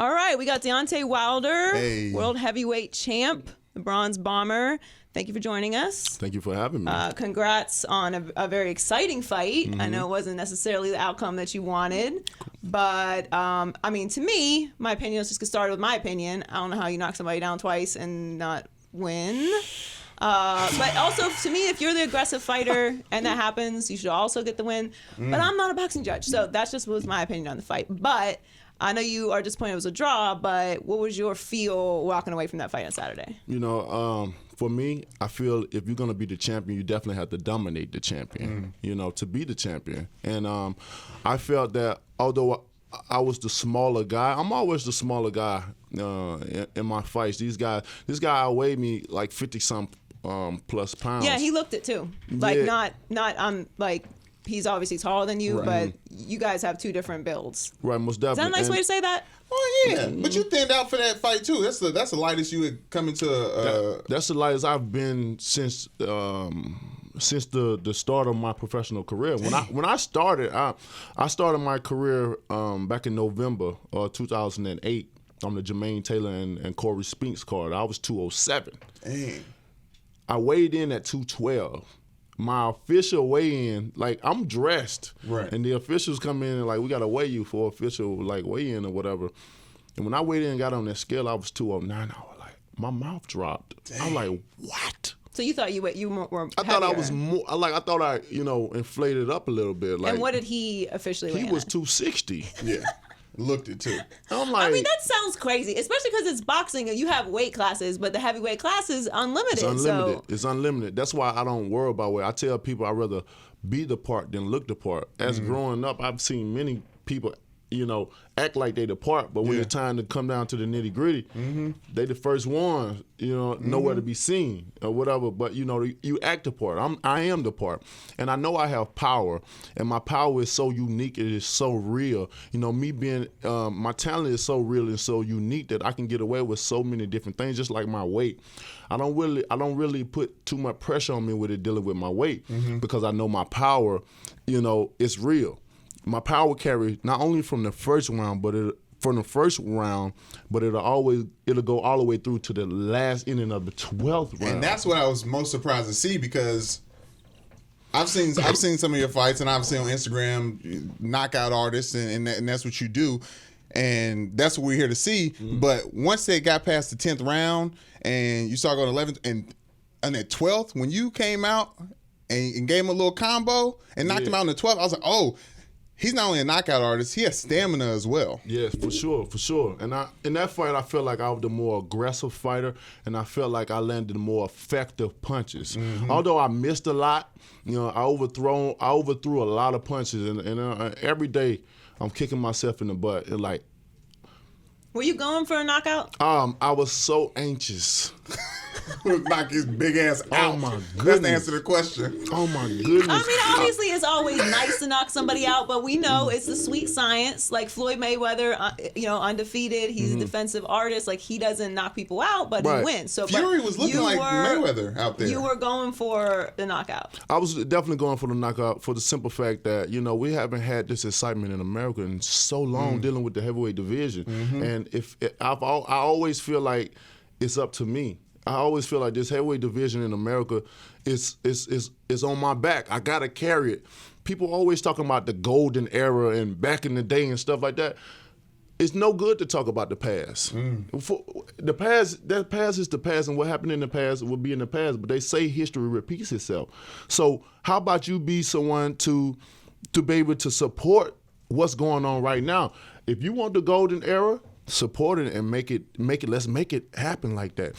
All right, we got Deontay Wilder, Hey. world heavyweight champ, the Bronze Bomber. Thank you for joining us. Thank you for having me. Congrats on a very exciting fight. I know it wasn't necessarily the outcome that you wanted, but I mean, to me, my opinion, let's just get started with my opinion. I don't know how you knock somebody down twice and not win. But also, to me, if you're the aggressive fighter and that happens, you should also get the win. But I'm not a boxing judge, so that's just was my opinion on the fight. But I know you are disappointed it was a draw, but what was your feel walking away from that fight on Saturday? You know, for me, I feel if you're going to be the champion, you definitely have to dominate the champion, you know, to be the champion. And I felt that although I was the smaller guy, I'm always the smaller guy in my fights. This guy outweighed me like 50-some plus pounds. Yeah, he looked it too. Like Yeah. not like he's obviously taller than you, Right. but you guys have two different builds. Right, most Is that a definitely. nice way to say that? Oh yeah, but you thinned out for that fight too. That's the lightest you would come into. That's the lightest I've been since the start of my professional career. When I started, I started my career back in November 2008 on the Jermaine Taylor and Corey Spinks card. I was 207. Dang. I weighed in at 212. My official weigh-in, like I'm dressed, Right. and the officials come in and like we gotta weigh you for official like weigh-in or whatever. And when I weighed in and got on that scale, I was 209. I was like, my mouth dropped. I'm like, what? So you thought you were I thought I heavier. was more like I thought I inflated up a little bit. Like And what did he officially weigh he in was at? 260. Yeah, looked it too. I'm like, I mean, that sounds crazy, especially because it's boxing and you have weight classes, but the heavyweight class is unlimited. it's unlimited. So It's unlimited. That's why I don't worry about weight. I tell people I'd rather be the part than look the part. As growing up, I've seen many people, act like they the part, but when it's time to come down to the nitty gritty, they the first ones, nowhere to be seen or whatever. But you act the part. I am the part, and I know I have power, and my power is so unique. It is so real. Me being my talent is so real and so unique that I can get away with so many different things, just like my weight. I don't really put too much pressure on me with it dealing with my weight because I know my power, it's real. My power carry not only from the first round, but it'll go all the way through to the last inning of the 12th round. And that's what I was most surprised to see because I've seen some of your fights and I've seen on Instagram knockout artists and that's what you do. And that's what we're here to see. But once they got past the 10th round and you saw going 11th and at 12th, when you came out and gave him a little combo and knocked him out in the 12th, I was like, oh, he's not only a knockout artist, he has stamina as well. Yes, for sure. And in that fight, I felt like I was the more aggressive fighter, and I felt like I landed more effective punches. Although I missed a lot, I overthrew a lot of punches, and every day I'm kicking myself in the butt. were you going for a knockout? I was so anxious. Knock his big ass out. Oh my That's goodness. the answer to the question. Oh my goodness. I mean, obviously, it's always nice to knock somebody out, but we know it's the sweet science. Like Floyd Mayweather, undefeated. He's a defensive artist. Like he doesn't knock people out, but he Right. wins. So Fury but was looking you like were- Mayweather out there. You were going for the knockout. I was definitely going for the knockout for the simple fact that, we haven't had this excitement in America in so long dealing with the heavyweight division. And I always feel like it's up to me. I always feel like this heavyweight division in America is on my back. I got to carry it. People always talking about the golden era and back in the day and stuff like that. It's no good to talk about the past. The past is the past, and what happened in the past will be in the past. But they say history repeats itself. So how about you be someone to be able to support what's going on right now? If you want the golden era, support it and make it. Let's make it happen like that.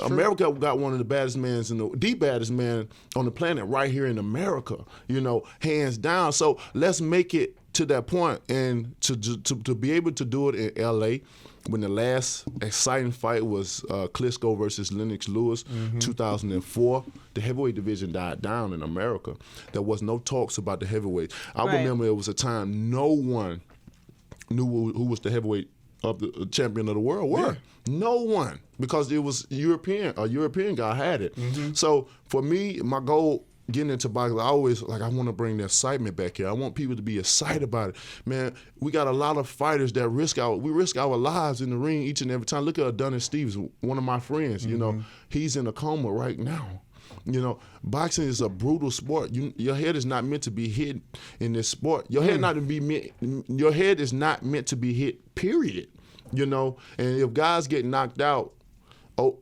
America got one of the baddest men the baddest man on the planet right here in America. Hands down. So let's make it to that point, and to be able to do it in L.A. when the last exciting fight was Klitschko versus Lennox Lewis, 2004. The heavyweight division died down in America. There was no talks about the heavyweight. I remember it was a time no one knew who was the heavyweight of the champion of the world were. Yeah. No one, because it was a European guy had it. So for me, my goal getting into boxing, I always I want to bring the excitement back here. I want people to be excited about it. Man, we got a lot of fighters that risk our lives in the ring each and every time. Look at Adonis Stevens, one of my friends. You know, he's in a coma right now. You know, boxing is a brutal sport. Your head is not meant to be hit in this sport. Your head your head is not meant to be hit. Period. You know, and if guys get knocked out,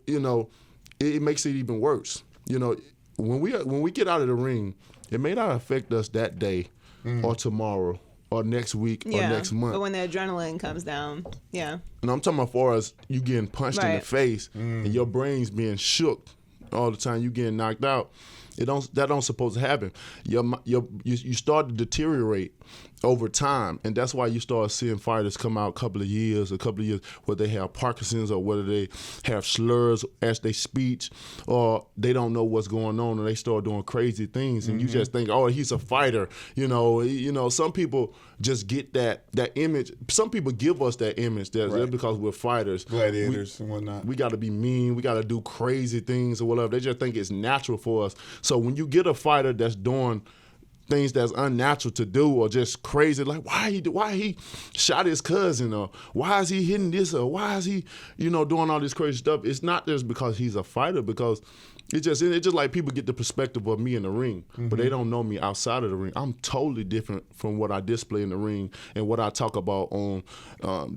you know, it makes it even worse. You know, when we get out of the ring, it may not affect us that day or tomorrow or next week or next month. But when the adrenaline comes down, And I'm talking about far as you getting punched in the face and your brain's being shook all the time, you getting knocked out. That don't supposed to happen. You start to deteriorate over time, and that's why you start seeing fighters come out a couple of years, where they have Parkinson's or whether they have slurs as they speech, or they don't know what's going on and they start doing crazy things, and you just think, oh, he's a fighter. You know, some people just get that image. Some people give us that image that's because we're fighters, gladiators and whatnot. We got to be mean. We got to do crazy things or whatever. They just think it's natural for us. So when you get a fighter that's doing things that's unnatural to do or just crazy, like why he shot his cousin, or why is he hitting this, or why is he doing all this crazy stuff, it's not just because he's a fighter, because it's just like people get the perspective of me in the ring, but they don't know me outside of the ring. I'm totally different from what I display in the ring and what I talk about on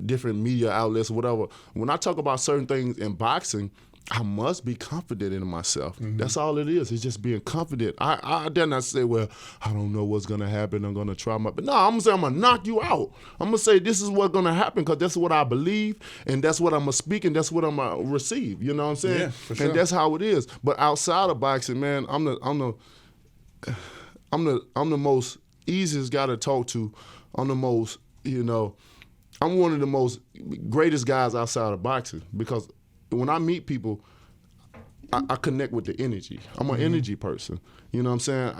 different media outlets or whatever. When I talk about certain things in boxing, I must be confident in myself. That's all it is. It's just being confident. I dare not say, well, I don't know what's going to happen. I'm going to try but no, I'm going to say I'm going to knock you out. I'm going to say this is what's going to happen because that's what I believe, and that's what I'm going to speak, and that's what I'm going to receive. You know what I'm saying? Yeah, for sure. And that's how it is. But outside of boxing, man, I'm the most easiest guy to talk to. I'm the most, I'm one of the most greatest guys outside of boxing, because when I meet people, I connect with the energy. I'm an energy person. You know what I'm saying?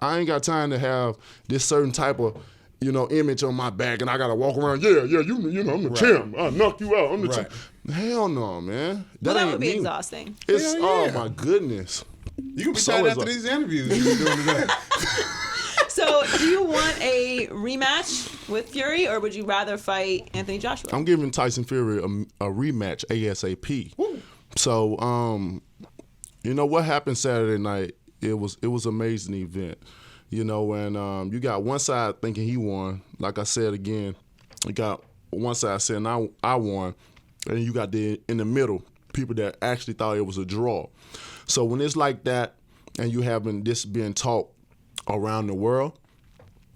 I ain't got time to have this certain type of, image on my back, and I gotta walk around. I'm the champ. I knock you out. I'm the champ. Hell no, man. That would be exhausting. It's oh my goodness. You can be tired after these interviews you're doing today. So, do you want a rematch with Fury, or would you rather fight Anthony Joshua? I'm giving Tyson Fury a rematch ASAP. Woo. So, what happened Saturday night? It was an amazing event. And you got one side thinking he won. Like I said again, you got one side saying I won, and you got in the middle people that actually thought it was a draw. So when it's like that, and you having this being taught around the world,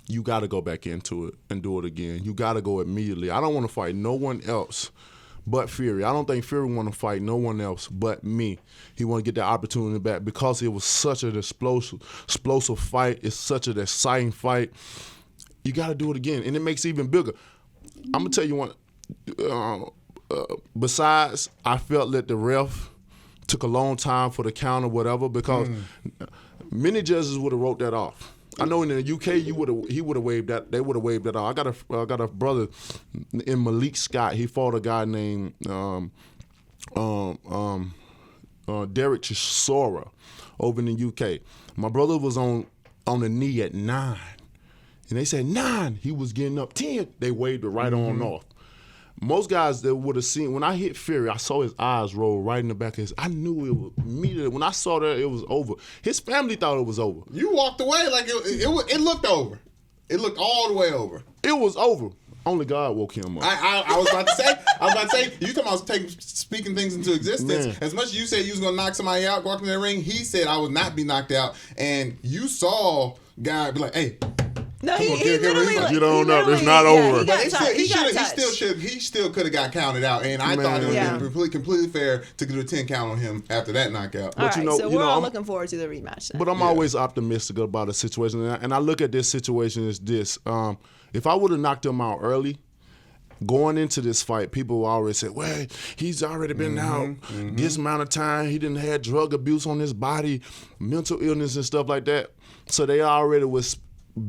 you got to go back into it and do it again. You got to go immediately. I don't want to fight no one else but Fury. I don't think Fury want to fight no one else but me. He want to get that opportunity back because it was such an explosive fight. It's such an exciting fight. You got to do it again, and it makes it even bigger. I'm going to tell you one. Besides, I felt that the ref took a long time for the count or whatever, because many judges would have wrote that off. I know in the UK he would have waived that. They would have waived that off. I got a brother in Malik Scott. He fought a guy named Derek Chisora over in the UK. My brother was on the knee at 9, and they said 9. He was getting up 10. They waved it right on off. Most guys that would have seen, when I hit Fury, I saw his eyes roll right in the back of his. I knew it was immediately. When I saw that, it was over. His family thought it was over. You walked away like it looked over. It looked all the way over. It was over. Only God woke him up. I was about to say, you talking about speaking things into existence. Man. As much as you said you was going to knock somebody out, walking in the ring, he said I would not be knocked out. And you saw guy be like, hey. No, he literally you don't know. It's not over. He still could have got counted out, and I thought it would have been completely fair to do a 10 count on him after that knockout. All right, so we're all looking forward to the rematch then. But I'm always optimistic about a situation, and I look at this situation as this. If I would have knocked him out early, going into this fight, people already said, well, he's already been out this amount of time. He didn't have drug abuse on his body, mental illness and stuff like that. So they already was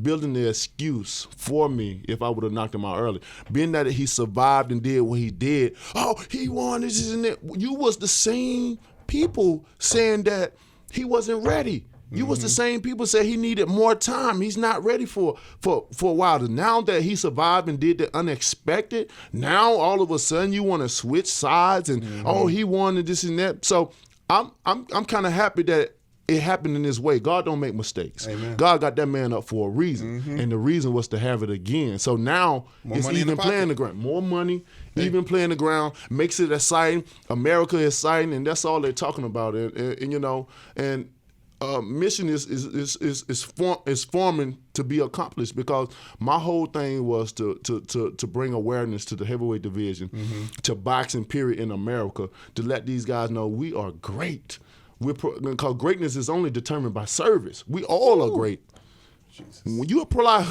building the excuse for me if I would have knocked him out early. Being that he survived and did what he did, he won, this and that. You was the same people saying that he wasn't ready. You was the same people said he needed more time. He's not ready for Wilder. Now that he survived and did the unexpected, now all of a sudden you want to switch sides and he won and this and that. So I'm kind of happy that it happened in this way. God don't make mistakes. Amen. God got that man up for a reason, and the reason was to have it again. So now it's even playing the ground. More money, even playing the ground, makes it exciting. America is exciting, and that's all they're talking about. And mission is forming to be accomplished, because my whole thing was to bring awareness to the heavyweight division, to boxing period in America, to let these guys know we are great. Because greatness is only determined by service. We all are great. Jesus. When you apply,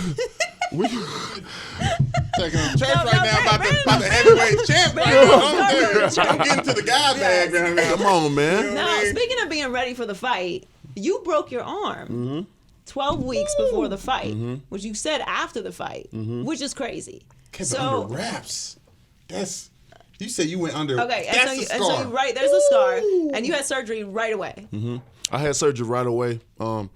taking a church right now about the heavyweight champ right now. I'm getting to the guy bag right now. Come on, man. Now, speaking of being ready for the fight, you broke your arm 12 weeks before the fight, which you said after the fight, which is crazy. Kept it under wraps. You said you went under. Okay, that's and so right there's a scar, and you had surgery right away. I had surgery right away. And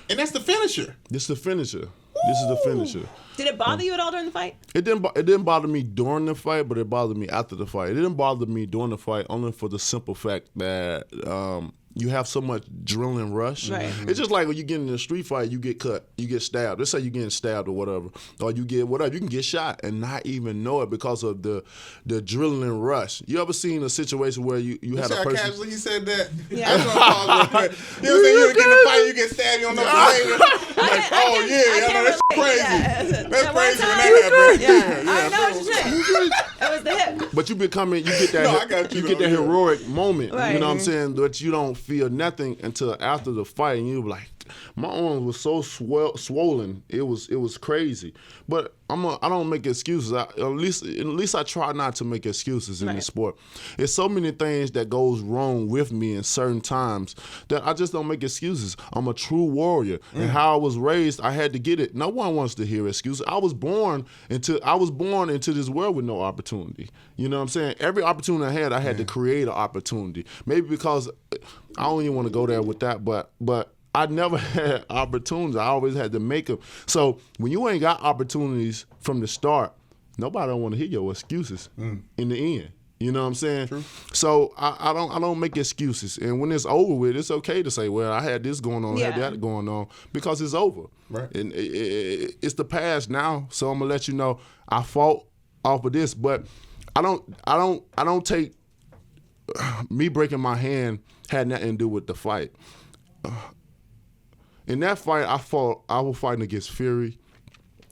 that's the finisher. This is the finisher. This is the finisher. Did it bother you at all during the fight? It didn't bother me during the fight, but it bothered me after the fight. It didn't bother me during the fight only for the simple fact that you have so much adrenaline rush. Right. It's just like when you get in a street fight, you get cut, you get stabbed. Let's say you're getting stabbed or whatever, or you get whatever. You can get shot and not even know it because of the adrenaline rush. You ever seen a situation where you had a person? Casually he said that. Yeah. You know what I'm saying? You get in a fight, you get stabbed, you don't know what like, I know that's crazy. Yeah. That's crazy when that happened. I know what you're saying. It was the hip. But you get that you get that heroic moment. Right. You know what I'm saying? But you don't feel nothing until after the fight, and you're like, my arm was so swollen. It was crazy. But I don't make excuses. At least I try not to make excuses in this sport. It's so many things that goes wrong with me in certain times that I just don't make excuses. I'm a true warrior, and how I was raised, I had to get it. No one wants to hear excuses. I was born into this world with no opportunity. You know what I'm saying? Every opportunity I had to create an opportunity. Maybe because I don't even want to go there with that, but I never had opportunities. I always had to make them. So when you ain't got opportunities from the start, nobody don't want to hear your excuses in the end. You know what I'm saying? True. So I don't make excuses. And when it's over with, it's okay to say, well, I had this going on, I had that going on, because it's over. Right. And it's the past now. So I'm gonna let you know I fought off of this, but I don't take me breaking my hand had nothing to do with the fight. In that fight, I was fighting against Fury,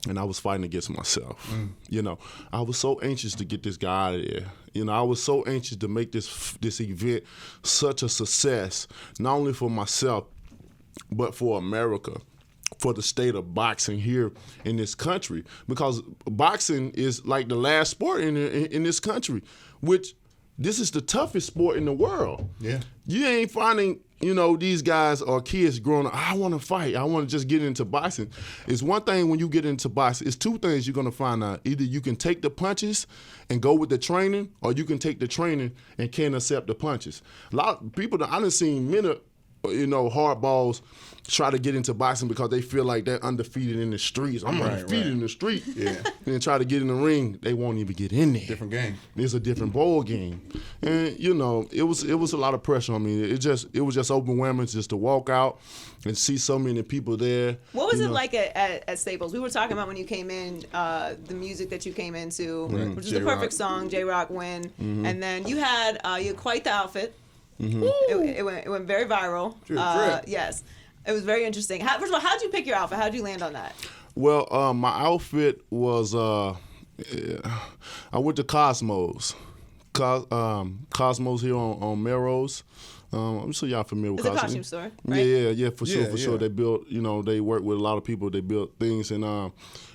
and I was fighting against myself. You know, I was so anxious to get this guy out of there. You know, I was so anxious to make this event such a success, not only for myself, but for America, for the state of boxing here in this country. Because boxing is like the last sport in this country, which this is the toughest sport in the world. Yeah. You ain't finding, these guys or kids growing up, I want to fight. I want to just get into boxing. It's one thing when you get into boxing. It's two things you're going to find out. Either you can take the punches and go with the training, or you can take the training and can't accept the punches. A lot of people, I done seen many, hardballs try to get into boxing because they feel like they're undefeated in the streets. I'm undefeated in the street. Yeah. And try to get in the ring, they won't even get in there. Different game. It's a different ball game. And it was a lot of pressure on me. It was just overwhelming just to walk out and see so many people there. What was it like at Staples? We were talking about when you came in, the music that you came into, which is the perfect song, J-Rock Win. And then you had quite the outfit. It went very viral. Yes. It was very interesting. First of all, how did you pick your outfit? How did you land on that? Well, my outfit was I went to Cosmos. Cosmos here on Melrose. I'm sure y'all familiar with Cosmos. It's a costume store, right? Yeah, for sure. They built, they work with a lot of people. They built things and no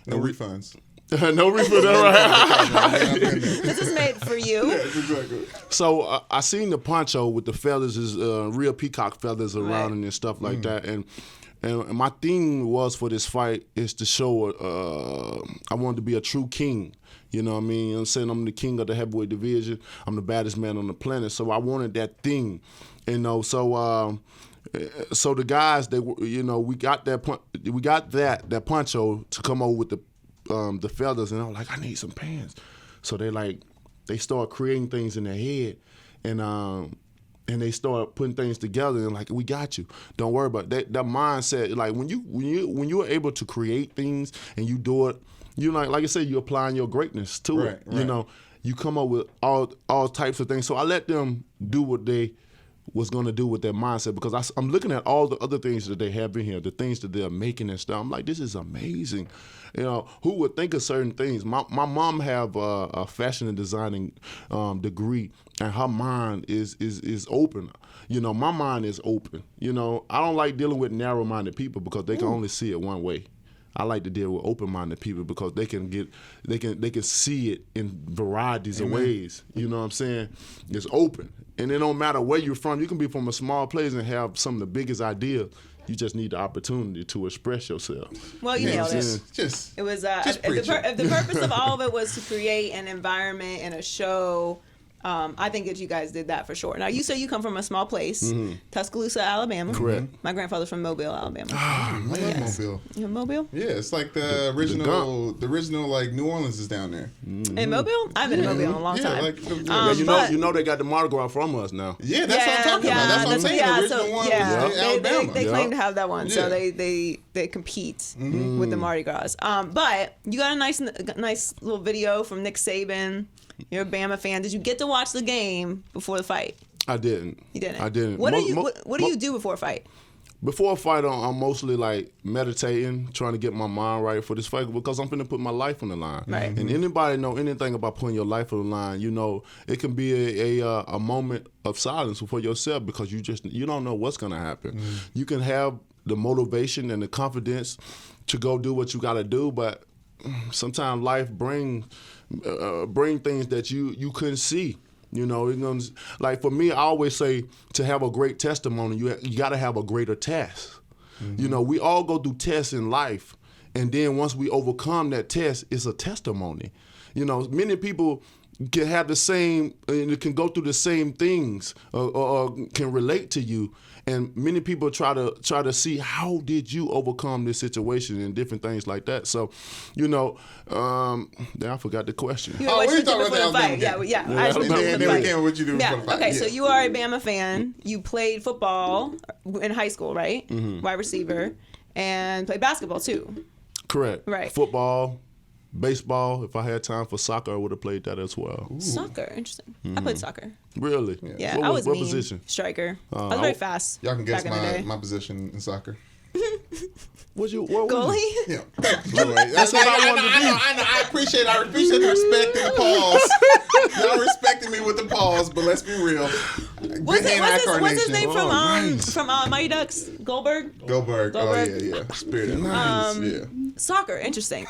refunds. No refund, right? This is made for you. Yes, exactly. So I seen the poncho with the feathers, real peacock feathers around and stuff like that. And my theme was for this fight is to show I wanted to be a true king. You know what I mean? I'm saying I'm the king of the heavyweight division. I'm the baddest man on the planet. So I wanted that thing. So So the guys, we got that poncho to come over with the feathers, and I'm like, I need some pants. So they start creating things in their head, and they start putting things together, and like, we got you. Don't worry about that. That mindset, like when you are able to create things and you do it, like I said, you're applying your greatness to it. Right. You come up with all types of things. So I let them do what they was going to do with their mindset, because I'm looking at all the other things that they have in here, the things that they're making and stuff. I'm like, this is amazing. Who would think of certain things? My mom have a fashion and designing degree, and her mind is open. My mind is open. I don't like dealing with narrow-minded people because they can only see it one way. I like to deal with open-minded people because they can see it in varieties of ways. You know what I'm saying? It's open. And it don't matter where you're from. You can be from a small place and have some of the biggest ideas. You just need the opportunity to express yourself. Well, you nailed it. It was if the purpose of all of it was to create an environment and a show. I think that you guys did that for sure. Now, you say you come from a small place, Tuscaloosa, Alabama. Correct. My grandfather's from Mobile, Alabama. I love Mobile. You know Mobile? Yeah, it's like the original like New Orleans is down there. In Mobile? I've been in Mobile in a long time. They got the Mardi Gras from us now. Yeah, that's what I'm talking about. That's what I'm saying. The original one was in Alabama. They claim to have that one, so they compete with the Mardi Gras. But you got a nice little video from Nick Saban. You're a Bama fan. Did you get to watch the game before the fight? I didn't. You didn't? I didn't. What do you do before a fight? Before a fight, I'm mostly like meditating, trying to get my mind right for this fight, because I'm finna put my life on the line. Right. And anybody know anything about putting your life on the line, it can be a moment of silence for yourself, because you don't know what's gonna happen. You can have the motivation and the confidence to go do what you gotta do, but sometimes life bring things that you couldn't see. Like for me, I always say, to have a great testimony, you got to have a greater test. We all go through tests in life, and then once we overcome that test, it's a testimony. Many people can have the same, and can go through the same things, or can relate to you. And many people try to see, how did you overcome this situation and different things like that. So, then I forgot the question. We talking about the fight. Yeah. And then we came with what you do before the fight. Okay, so you are a Bama fan. You played football in high school, right? Wide receiver, and played basketball too. Correct. Right. Football. Baseball, if I had time for soccer, I would have played that as well. Ooh. Soccer, interesting. I played soccer. Really? Yeah, What what position? Striker. I was very fast. Y'all can guess my position in soccer. Goalie? Yeah. That's what I wanted to do. I know. I appreciate the respect and the pause. Y'all respecting me with the pause, but let's be real. What's his name from Mighty Ducks? Goldberg? Oh, yeah. Spirit. Nice. Yeah. Soccer, interesting.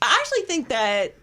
I actually think that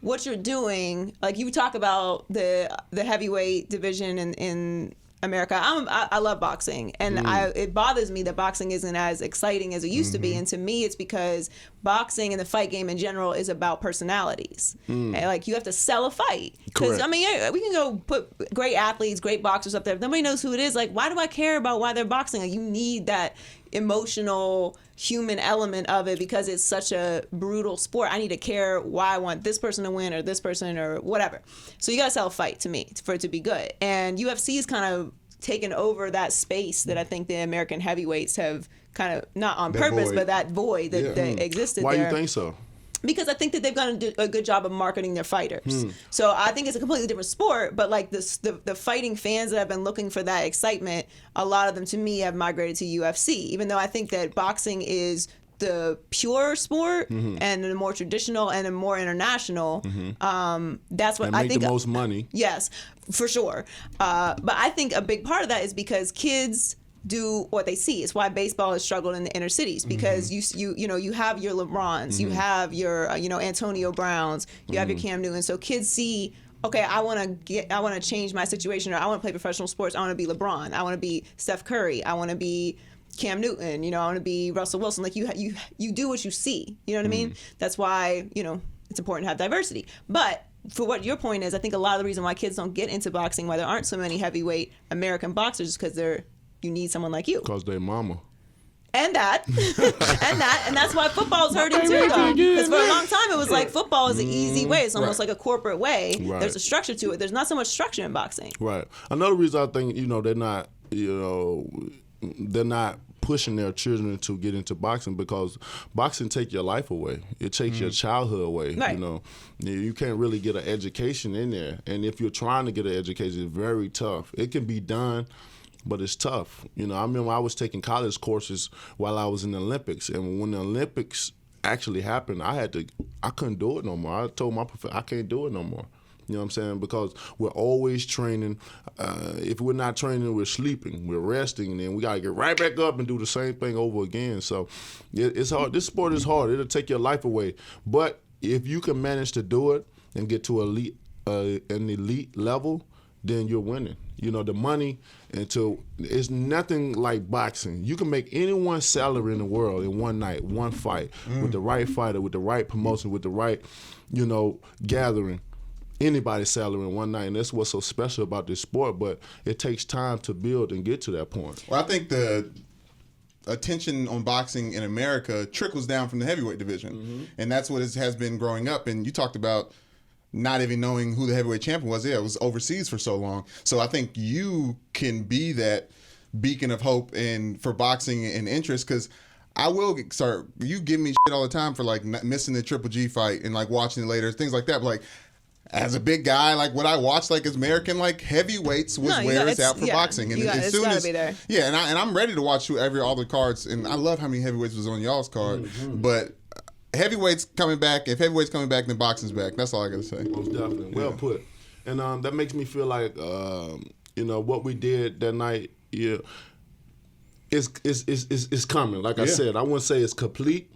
what you're doing, like you talk about the heavyweight division in America. I love boxing, and it bothers me that boxing isn't as exciting as it used to be. And to me, it's because boxing and the fight game in general is about personalities. And like, you have to sell a fight. Because I mean, we can go put great athletes, great boxers up there. If nobody knows who it is, like, why do I care about why they're boxing? Like, you need that emotional human element of it, because it's such a brutal sport. I need to care why I want this person to win or this person or whatever. So you gotta sell a fight to me for it to be good. And UFC is kind of taken over that space that I think the American heavyweights have kind of, not on purpose, but that void that existed there. Why you think so? Because I think that they've done a good job of marketing their fighters. So I think it's a completely different sport, but like the fighting fans that have been looking for that excitement, a lot of them to me have migrated to UFC, even though I think that boxing is the pure sport and the more traditional and the more international. That's what I think. The most money. Yes, for sure. But I think a big part of that is because kids do what they see. It's why baseball has struggled in the inner cities, because you have your LeBrons, you have your Antonio Browns, you have your Cam Newton. So kids see, okay, I want to change my situation, or I want to play professional sports. I want to be LeBron. I want to be Steph Curry. I want to be Cam Newton. I want to be Russell Wilson. Like you do what you see. You know what I mean? That's why it's important to have diversity. But for what your point is, I think a lot of the reason why kids don't get into boxing, why there aren't so many heavyweight American boxers, is because they're you need someone like you. Because they mama. And that, and that's why football's hurting too, though. Because for a long time it was like football is an easy way. It's almost like a corporate way. Right. There's a structure to it. There's not so much structure in boxing. Right. Another reason I think they're not pushing their children to get into boxing because boxing take your life away. It takes your childhood away. Right. You can't really get an education in there, and if you're trying to get an education, it's very tough. It can be done, but it's tough. I remember I was taking college courses while I was in the Olympics, and when the Olympics actually happened, I couldn't do it no more. I told my professor I can't do it no more. You know what I'm saying? Because we're always training. If we're not training, we're sleeping, we're resting, and then we gotta get right back up and do the same thing over again. So it's hard. This sport is hard. It'll take your life away. But if you can manage to do it and get to an elite level, then you're winning. The money it's nothing like boxing. You can make anyone's salary in the world in one night, one fight, with the right fighter, with the right promotion, with the right, gathering. Anybody's salary in one night, and that's what's so special about this sport. But it takes time to build and get to that point. Well, I think the attention on boxing in America trickles down from the heavyweight division, and that's what it has been growing up. And you talked about not even knowing who the heavyweight champion was. Yeah, it was overseas for so long. So I think you can be that beacon of hope and for boxing and interest, because I will start. You give me shit all the time for like missing the Triple G fight and like watching it later, things like that. But like, as a big guy, like what I watched, like as American, like heavyweights was where it's out for boxing, and as soon as be there. Yeah, and I'm ready to watch all the cards, and I love how many heavyweights was on y'all's card, but heavyweights coming back. If heavyweights coming back, then boxing's back. That's all I gotta say. Most definitely, well put, and that makes me feel like what we did that night. Yeah, it's coming. Like I said, I wouldn't say it's complete.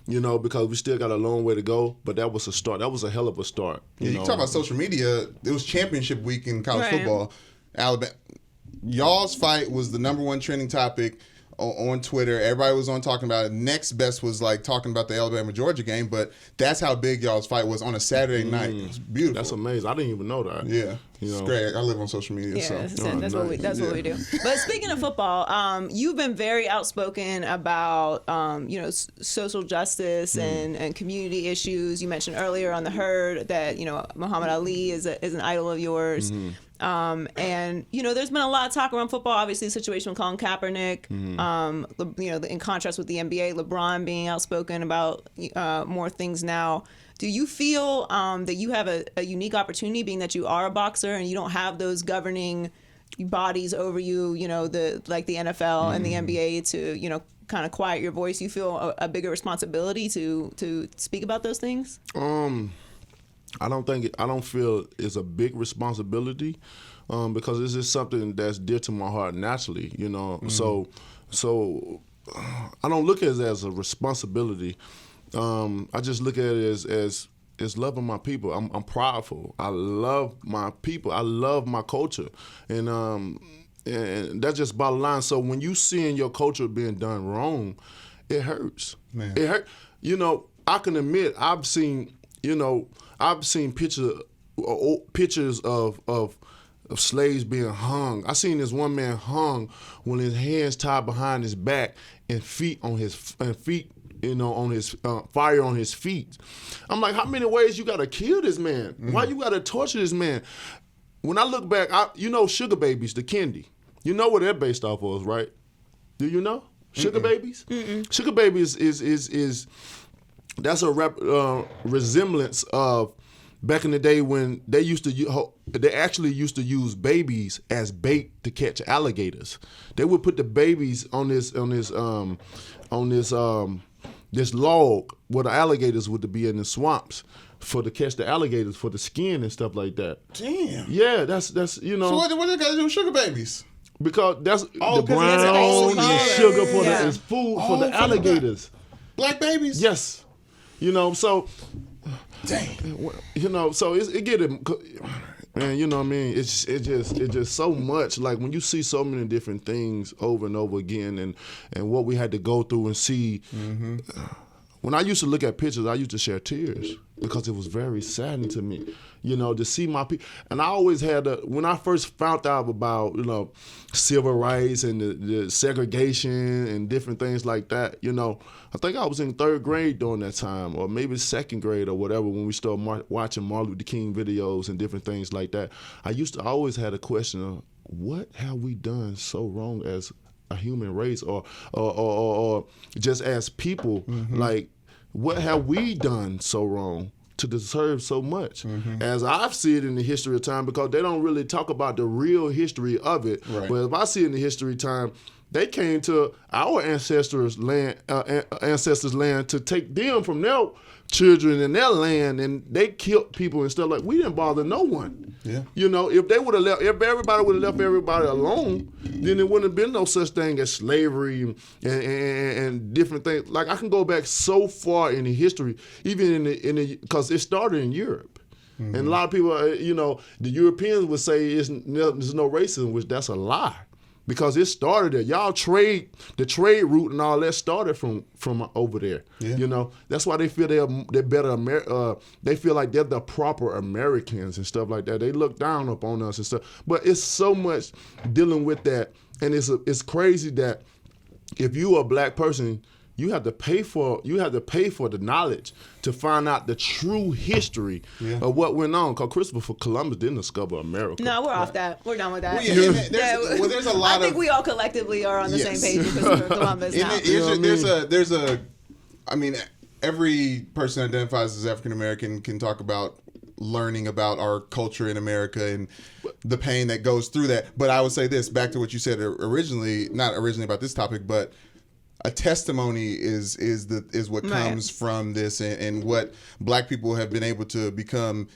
Because we still got a long way to go, but that was a start. That was a hell of a start. You talk about social media. It was championship week in college football. Alabama, y'all's fight was the #1 trending topic on Twitter. Everybody was on talking about it. Next best was like talking about the Alabama-Georgia game, but that's how big y'all's fight was on a Saturday night. It was beautiful. That's amazing. I didn't even know that. Yeah. It's great. I live on social media. Yeah, so. That's what we do. But speaking of football, you've been very outspoken about social justice and community issues. You mentioned earlier on the Herd that Muhammad Ali is an idol of yours. And there's been a lot of talk around football. Obviously, the situation with Colin Kaepernick. In contrast with the NBA, LeBron being outspoken about more things now. Do you feel that you have a unique opportunity, being that you are a boxer and you don't have those governing bodies over you, like the NFL and the NBA to, kind of quiet your voice? You feel a bigger responsibility to speak about those things? I don't feel it's a big responsibility because it's just something that's dear to my heart naturally, So I don't look at it as a responsibility. I just look at it as loving my people. I'm prideful. I love my people. I love my culture, and that's just bottom line. So when you seeing your culture being done wrong, it hurts. Man. It hurt. I can admit I've seen pictures of slaves being hung. I seen this one man hung when his hands tied behind his back and feet on his feet. On his fire on his feet. I'm like, how many ways you gotta kill this man? Why you gotta torture this man? When I look back, Sugar Babies, the candy. You know what they're based off of, right? Do you know Sugar Babies? Sugar Babies is that's a resemblance of back in the day when they actually used to use babies as bait to catch alligators. They would put the babies on this log where the alligators would be in the swamps to catch the alligators for the skin and stuff like that. Damn. Yeah, that's So what they got to do with Sugar Babies? Because that's the brown sugar for the food for the alligators. Black babies? Yes. So dang. So it get it. Man, you know what I mean? It's just so much. Like when you see so many different things over and over again, and what we had to go through and see, when I used to look at pictures, I used to shed tears because it was very saddening to me, to see my people. And I always had when I first found out about, civil rights and the segregation and different things like that, I think I was in 3rd grade during that time, or maybe 2nd grade or whatever, when we started watching Martin Luther King videos and different things like that. I always had a question of, what have we done so wrong as a human race, or just as people? Like, what have we done so wrong to deserve so much? As I've seen it in the history of time, because they don't really talk about the real history of it. Right. But if I see it in the history of time, they came to our ancestors' land to take them from their children and their land, and they killed people and stuff. Like, we didn't bother no one. Yeah. If they would have left, if everybody would have left everybody alone, then there wouldn't have been no such thing as slavery and different things. Like, I can go back so far in the history, even because it started in Europe. And a lot of people, the Europeans would say there's no racism, which that's a lie. Because it started there. Y'all the trade route and all that started from over there. Yeah. That's why they feel they're better. They feel like they're the proper Americans and stuff like that. They look down upon us and stuff. But it's so much dealing with that, and it's crazy that if you are a black person, you have to pay for the knowledge to find out the true history of what went on. Because Christopher Columbus didn't discover America. No, we're off that. We're done with that. There's a lot. I think we all collectively are on the same page with Christopher Columbus now. I mean, every person that identifies as African American can talk about learning about our culture in America and the pain that goes through that. But I would say this, back to what you said originally, not originally about this topic, but a testimony is what comes from this, and what black people have been able to become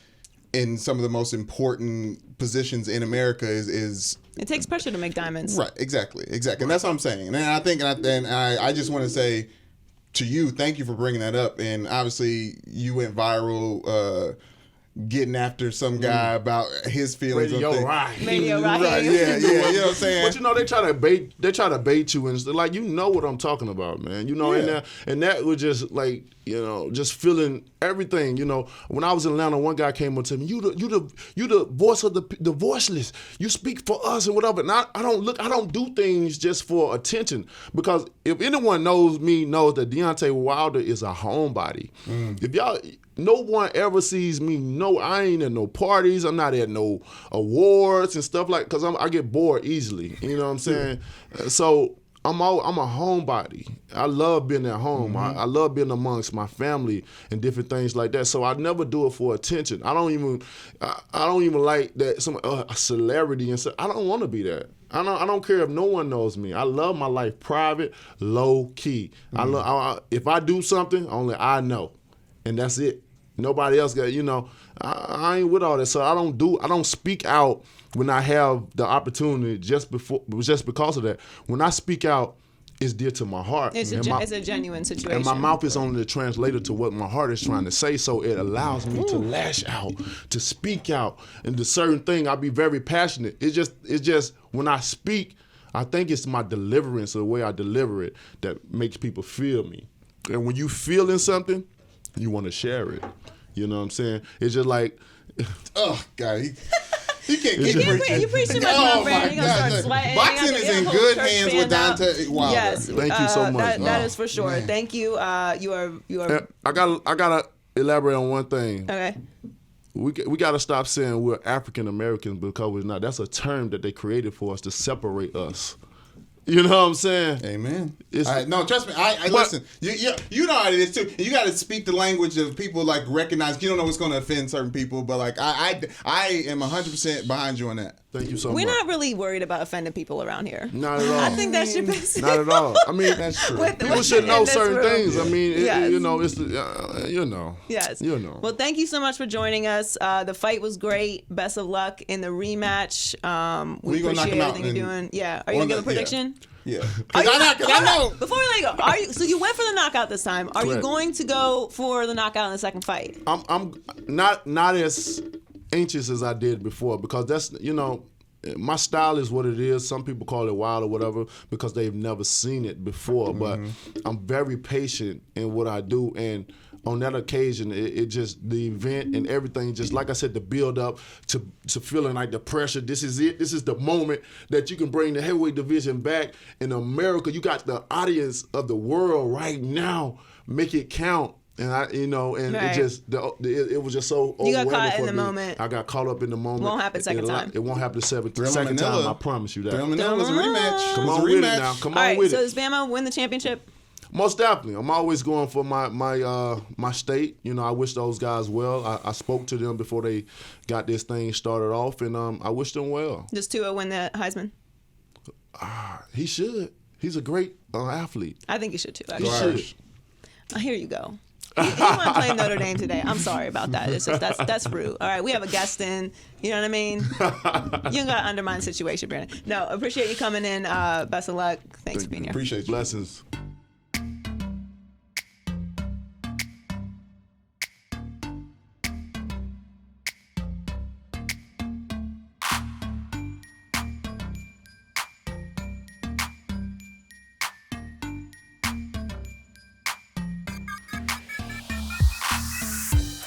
in some of the most important positions in America is it takes pressure to make diamonds. Right, exactly. And that's what I'm saying. And I think, and I just want to say to you, thank you for bringing that up. And obviously you went viral, getting after some guy about his feelings. Radio Raheem. Right, yeah, you know what I'm saying? But they try to bait you, and like, what I'm talking about, man. And that was just like, just feeling everything. When I was in Atlanta, one guy came up to me, you the voice of the voiceless. You speak for us and whatever. And I don't do things just for attention, because if anyone knows me, knows that Deontay Wilder is a homebody. If no one ever sees me. No, I ain't at no parties. I'm not at no awards and stuff because I get bored easily. You know what I'm saying? So I'm a homebody. I love being at home. I love being amongst my family and different things like that. So I never do it for attention. I don't even like that a celebrity and stuff. I don't want to be that. I don't care if no one knows me. I love my life private, low key. If I do something, only I know, and that's it. Nobody else got, I ain't with all that. So I don't speak out when I have the opportunity just because of that. When I speak out, it's dear to my heart. It's a genuine situation. And my mouth is only the translator to what my heart is trying to say. So it allows me to lash out, to speak out. And the certain thing, I'll be very passionate. It's just when I speak, I think it's my deliverance, or the way I deliver it, that makes people feel me. And when you feeling something, you want to share it. You know what I'm saying? It's just like, oh God, he can't get you preach too much, my friend. You're gonna start sweating. Boxing is in good hands with Deontay Wilder. Yes, thank you so much. That is for sure. Man. Thank you. You are. I gotta elaborate on one thing. Okay. We gotta stop saying we're African Americans, because we're not. That's a term that they created for us to separate us. You know what I'm saying? Amen. No, trust me. I listen. You know how it is too. You got to speak the language of people, like, recognize. You don't know what's going to offend certain people, but like I am 100% behind you on that. Thank you so much. We're not really worried about offending people around here. Not at all. I think that should be not at all. I mean, that's true. People should know certain things. I mean, it's Yes. Well, thank you so much for joining us. The fight was great. Best of luck in the rematch. We appreciate everything you're doing. Yeah. Are you gonna give a prediction? Yeah. Because I know. Before we let you go, so you went for the knockout this time. Are you going to go for the knockout in the second fight? I'm not as anxious as I did before, because that's, my style is what it is. Some people call it wild or whatever because they've never seen it before. But I'm very patient in what I do, and on that occasion, it just the event and everything, just like I said, the build up to feeling like the pressure. This is it. This is the moment that you can bring the heavyweight division back in America. You got the audience of the world right now. Make it count. And Right. it was just so You got overwhelming caught for in the me. moment. I got caught up in the moment. Won't happen second time. It won't happen the second Thrilla time. Manila. I promise you that. Thrilla Manila's a rematch. Come It's a on with it rematch. now. Come All on right, with so it. does Bama win the championship? Most definitely. I'm always going for my state. You know, I wish those guys well. I spoke to them before they got this thing started off, and I wish them well. Does Tua win the Heisman? He should. He's a great athlete. I think he should too. He Actually. should. Here you go. You want to play Notre Dame today? I'm sorry about that. It's just that's rude. All right, we have a guest in. You know what I mean? You don't got to undermine the situation, Brandon. No, appreciate you coming in. Best of luck. Thanks for being here. Appreciate you. Blessings.